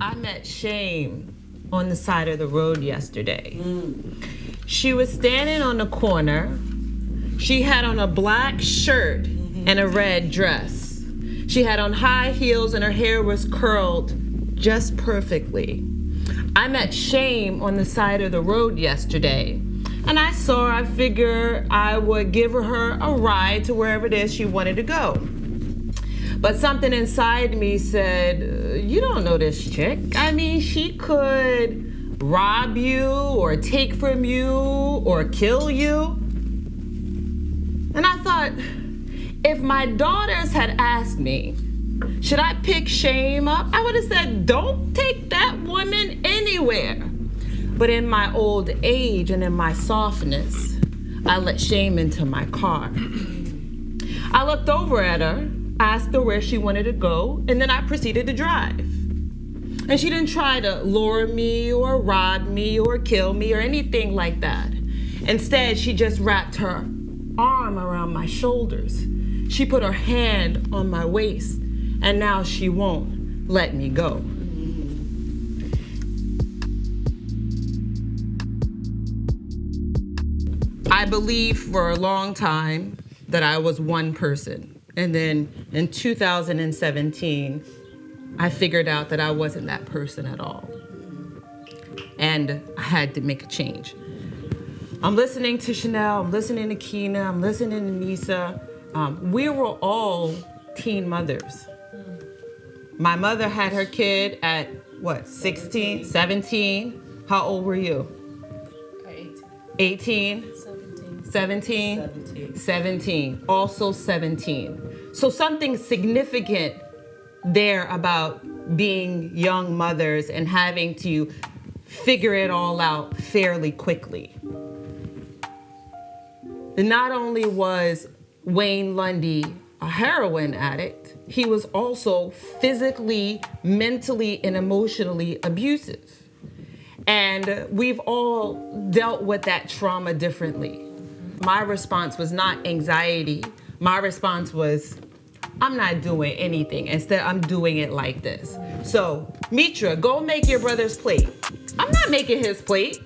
I met Shame on the side of the road yesterday. She was standing on the corner. She had on a black shirt and a red dress. She had on high heels and her hair was curled just perfectly. I met Shame on the side of the road yesterday. And I saw her, I figured I would give her a ride to wherever it is she wanted to go. But something inside me said, you don't know this chick. I mean, she could rob you or take from you or kill you. And I thought, if my daughters had asked me, should I pick Shame up? I would have said, don't take that woman anywhere. But in my old age and in my softness, I let Shame into my car. I looked over at her, asked her where she wanted to go, and then I proceeded to drive. And she didn't try to lure me or rob me or kill me or anything like that. Instead, she just wrapped her arm around my shoulders. She put her hand on my waist, and now she won't let me go. I believed for a long time that I was one person. And then in 2017, I figured out that I wasn't that person at all. And I had to make a change. I'm listening to Chanel, I'm listening to Keena, I'm listening to Nisa. We were all teen mothers. My mother had her kid at, 16, 17? How old were you? 18? 17? Also 17. So something significant there about being young mothers and having to figure it all out fairly quickly. Not only was Wayne Lundy a heroin addict, he was also physically, mentally, and emotionally abusive. And we've all dealt with that trauma differently. My response was not anxiety. My response was, I'm not doing anything. Instead, I'm doing it like this. So, Metra, go make your brother's plate. I'm not making his plate,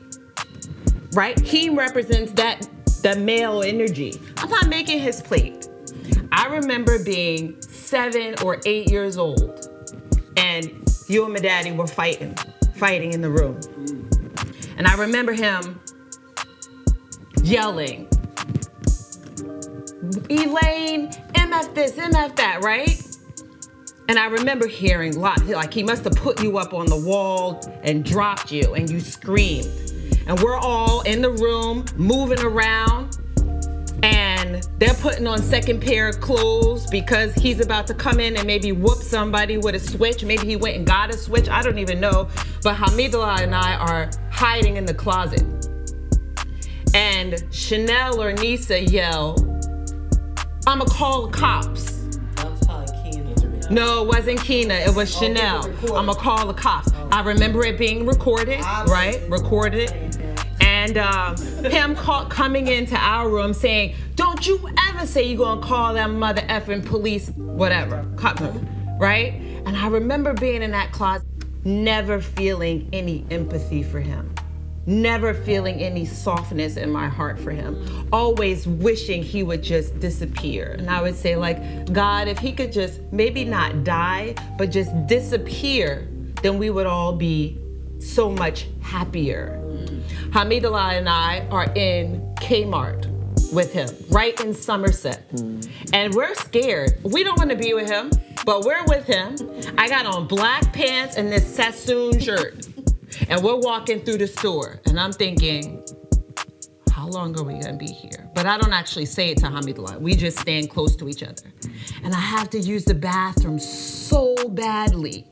right? He represents the male energy. I'm not making his plate. I remember being 7 or 8 years old, and you and my daddy were fighting in the room. And I remember him yelling, Elaine, MF this, MF that, right? And I remember hearing a lot, like he must have put you up on the wall and dropped you and you screamed. And we're all in the room moving around and they're putting on second pair of clothes because he's about to come in and maybe whoop somebody with a switch. Maybe he went and got a switch, I don't even know. But Hamidullah and I are hiding in the closet. And Chanel or Nisa yell, I'ma call the cops. That was probably Keena. No, it wasn't Keena, it was Chanel. I'ma call the cops. I remember it being recorded, right? Recorded. And him coming into our room saying, don't you ever say you're gonna call that mother effing police, whatever, right? And I remember being in that closet, never feeling any empathy for him. Never feeling any softness in my heart for him. Always wishing he would just disappear. And I would say, like, God, if he could just maybe not die, but just disappear, then we would all be so much happier. Hamidullah and I are in Kmart with him, right in Somerset. And we're scared. We don't want to be with him, but we're with him. I got on black pants and this Sassoon shirt. And we're walking through the store, and I'm thinking, how long are we gonna be here? But I don't actually say it to Hamidullah. We just stand close to each other. And I have to use the bathroom so badly,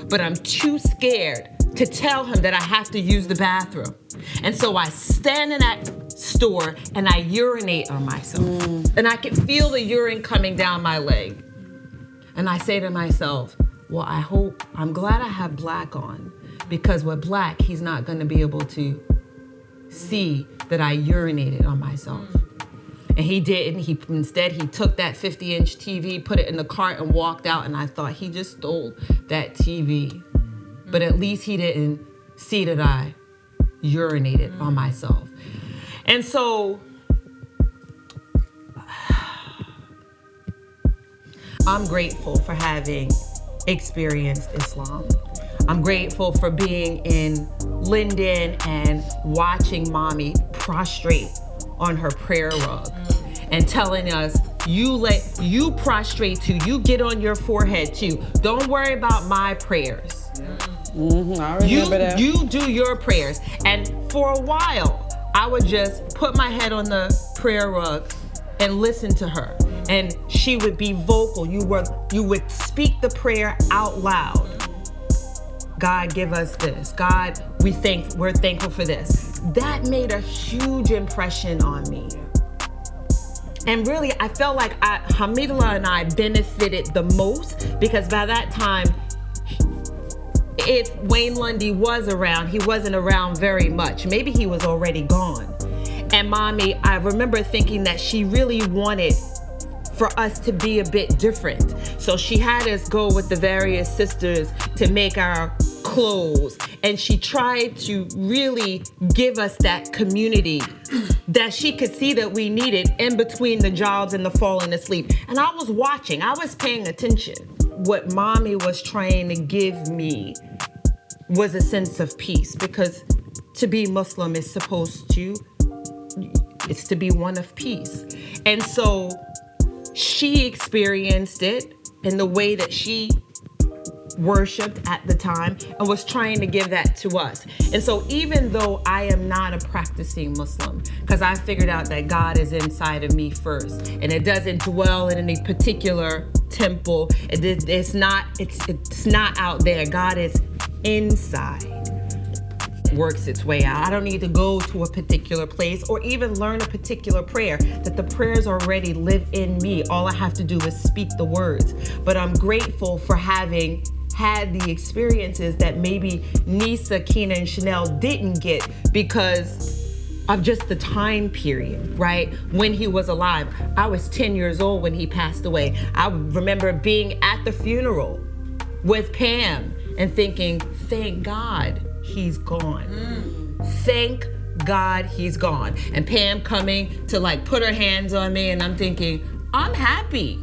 but I'm too scared to tell him that I have to use the bathroom. And so I stand in that store and I urinate on myself. And I can feel the urine coming down my leg. And I say to myself, well, I'm glad I have black on, because with black, he's not gonna be able to see that I urinated on myself. And he didn't. Instead, he took that 50-inch TV, put it in the cart and walked out, and I thought he just stole that TV. but at least he didn't see that I urinated on myself. And so I'm grateful for having experienced Islam. I'm grateful for being in Linden and watching mommy prostrate on her prayer rug and telling us, you prostrate too, you get on your forehead too. Don't worry about my prayers. I remember that. You do your prayers. And for a while, I would just put my head on the prayer rug and listen to her. And she would be vocal. You would speak the prayer out loud. God, give us this. God, we're thankful for this. That made a huge impression on me. And really, I felt like Hamidullah and I benefited the most, because by that time, if Wayne Lundy was around, he wasn't around very much. Maybe he was already gone. And mommy, I remember thinking that she really wanted for us to be a bit different. So she had us go with the various sisters to make our clothes. And she tried to really give us that community that she could see that we needed in between the jobs and the falling asleep. And I was watching, I was paying attention. What mommy was trying to give me was a sense of peace, because to be Muslim is it's to be one of peace. And so she experienced it in the way that she worshiped at the time and was trying to give that to us. And so even though I am not a practicing Muslim, because I figured out that God is inside of me first, and it doesn't dwell in any particular temple. It's not out there. God is inside. Works its way out. I don't need to go to a particular place or even learn a particular prayer, that the prayers already live in me. All I have to do is speak the words. But I'm grateful for having had the experiences that maybe Nisa, Keena, and Chanel didn't get because of just the time period, right? When he was alive. I was 10 years old when he passed away. I remember being at the funeral with Pam and thinking, thank God he's gone. Thank God he's gone. And Pam coming to like put her hands on me, and I'm thinking, I'm happy.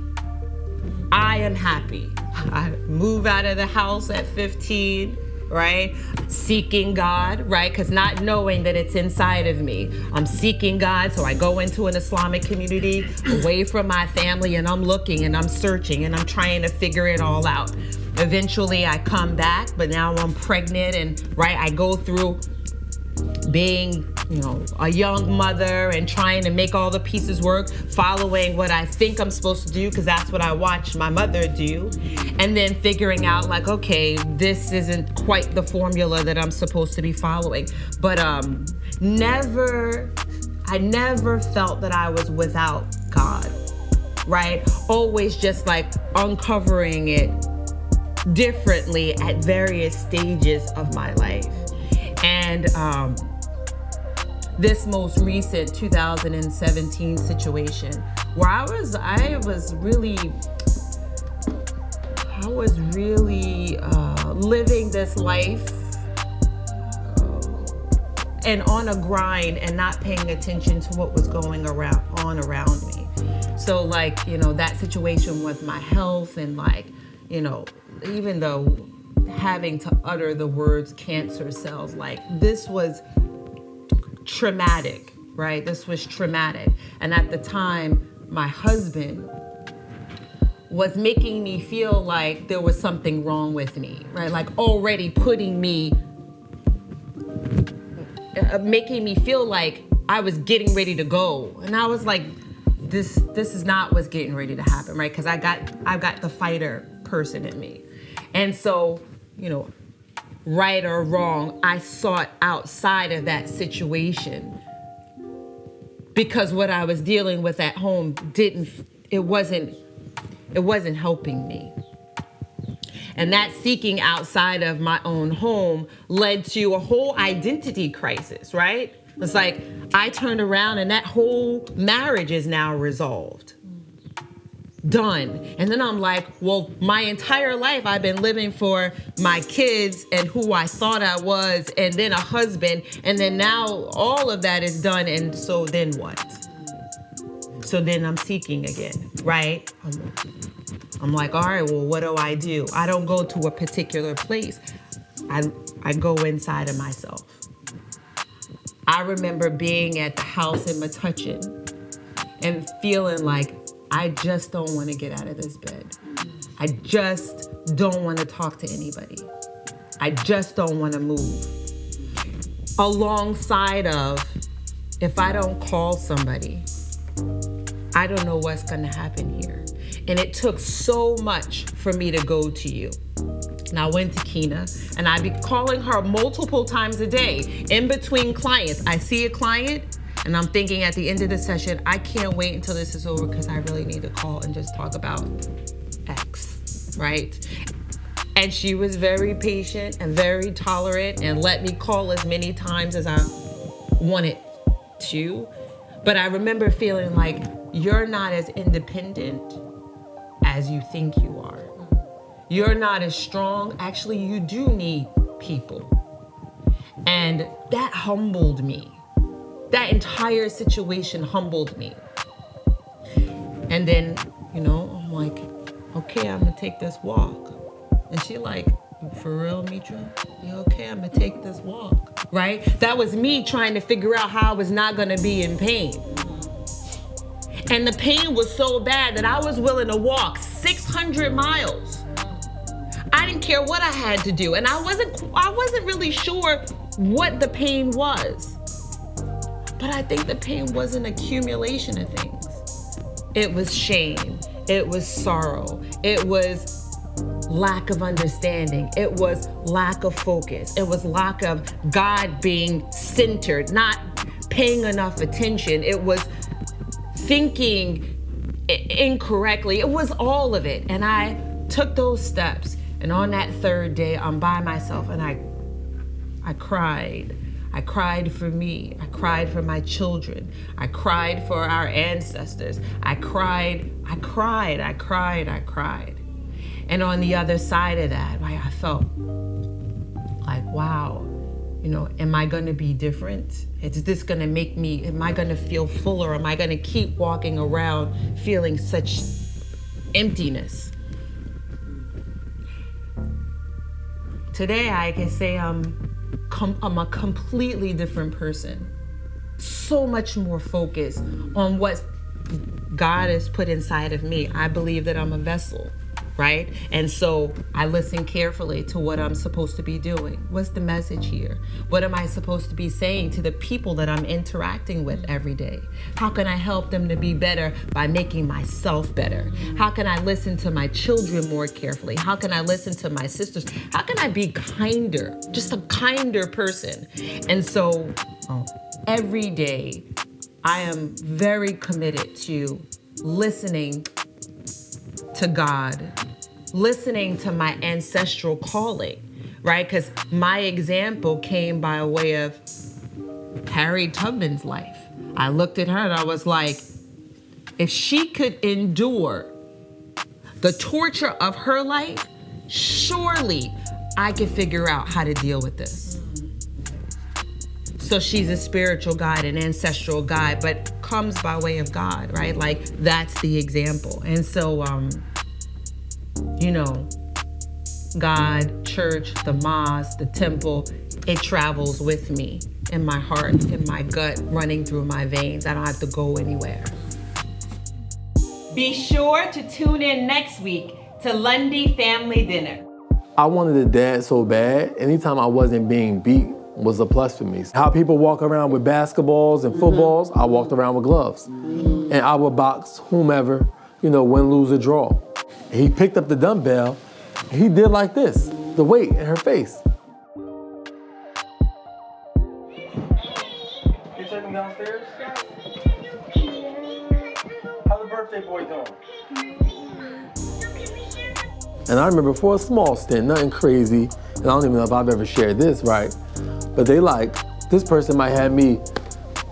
I am happy. I move out of the house at 15, right? Seeking God, right? Because not knowing that it's inside of me. I'm seeking God, so I go into an Islamic community away from my family, and I'm looking and I'm searching and I'm trying to figure it all out. Eventually I come back, but now I'm pregnant, and right, I go through being, a young mother and trying to make all the pieces work, following what I think I'm supposed to do because that's what I watched my mother do, and then figuring out like, okay, this isn't quite the formula that I'm supposed to be following. But I never felt that I was without God, right? Always just like uncovering it differently at various stages of my life. And this most recent 2017 situation where I was really living this life and on a grind and not paying attention to what was going on around me. So like, that situation with my health and like, even though having to utter the words cancer cells, like this was traumatic, right? This was traumatic. And at the time, my husband was making me feel like there was something wrong with me, right? Like already making me feel like I was getting ready to go. And I was like, this is not what's getting ready to happen, right? Because I've got the fighter person in me. And so, right or wrong, I sought outside of that situation because what I was dealing with at home it wasn't helping me. And that seeking outside of my own home led to a whole identity crisis, right? It's like I turned around and that whole marriage is now resolved. done. And then I'm like, well, my entire life I've been living for my kids and who I thought I was, and then a husband, and then now all of that is done, and so then what? So then I'm seeking again, right? I'm like, all right, well, what do? I don't go to a particular place. I go inside of myself. I remember being at the house in Metuchen and feeling like I just don't want to get out of this bed. I just don't want to talk to anybody. I just don't want to move. Alongside of, if I don't call somebody, I don't know what's going to happen here. And it took so much for me to go to you. And I went to Kina, and I'd be calling her multiple times a day in between clients. I see a client, and I'm thinking at the end of the session, I can't wait until this is over because I really need to call and just talk about X, right? And she was very patient and very tolerant and let me call as many times as I wanted to. But I remember feeling like you're not as independent as you think you are. You're not as strong. Actually, you do need people. And that humbled me. That entire situation humbled me. And then, I'm like, okay, I'm gonna take this walk. And she like, for real, Metra? You okay, I'm gonna take this walk, right? That was me trying to figure out how I was not gonna be in pain. And the pain was so bad that I was willing to walk 600 miles. I didn't care what I had to do. And I wasn't really sure what the pain was. But I think the pain was an accumulation of things. It was shame. It was sorrow. It was lack of understanding. It was lack of focus. It was lack of God being centered, not paying enough attention. It was thinking incorrectly. It was all of it. And I took those steps. And on that third day, I'm by myself and I cried. I cried for me. I cried for my children. I cried for our ancestors. I cried. And on the other side of that, I felt like, wow, am I gonna be different? Is this gonna make me, am I gonna feel fuller? Am I gonna keep walking around feeling such emptiness? Today, I can say I'm a completely different person. So much more focused on what God has put inside of me. I believe that I'm a vessel, right? And so I listen carefully to what I'm supposed to be doing. What's the message here? What am I supposed to be saying to the people that I'm interacting with every day? How can I help them to be better by making myself better? How can I listen to my children more carefully? How can I listen to my sisters? How can I be kinder, just a kinder person? And so every day I am very committed to listening to God, listening to my ancestral calling, right? Because my example came by way of Harriet Tubman's life. I looked at her and I was like, if she could endure the torture of her life, surely I could figure out how to deal with this. So she's a spiritual guide, an ancestral guide, but comes by way of God, right? Like that's the example. And so, God, church, the mosque, the temple, it travels with me in my heart, in my gut, running through my veins. I don't have to go anywhere. Be sure to tune in next week to Lundy Family Dinner. I wanted to dance so bad. Anytime I wasn't being beat was a plus for me. How people walk around with basketballs and footballs, I walked around with gloves. And I would box whomever, win, lose, or draw. He picked up the dumbbell, and he did like this, the weight in her face. You take him downstairs? How's the birthday boy doing? And I remember for a small stint, nothing crazy, and I don't even know if I've ever shared this, right? But they this person might have me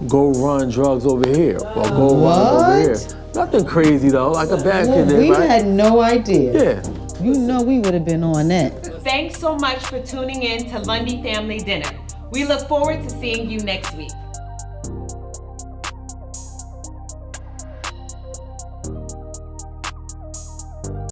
go run drugs over here, or go run over here. Nothing crazy though, like a bad kid did, We right? had no idea. Yeah. You know we would have been on that. Thanks so much for tuning in to Lundy Family Dinner. We look forward to seeing you next week.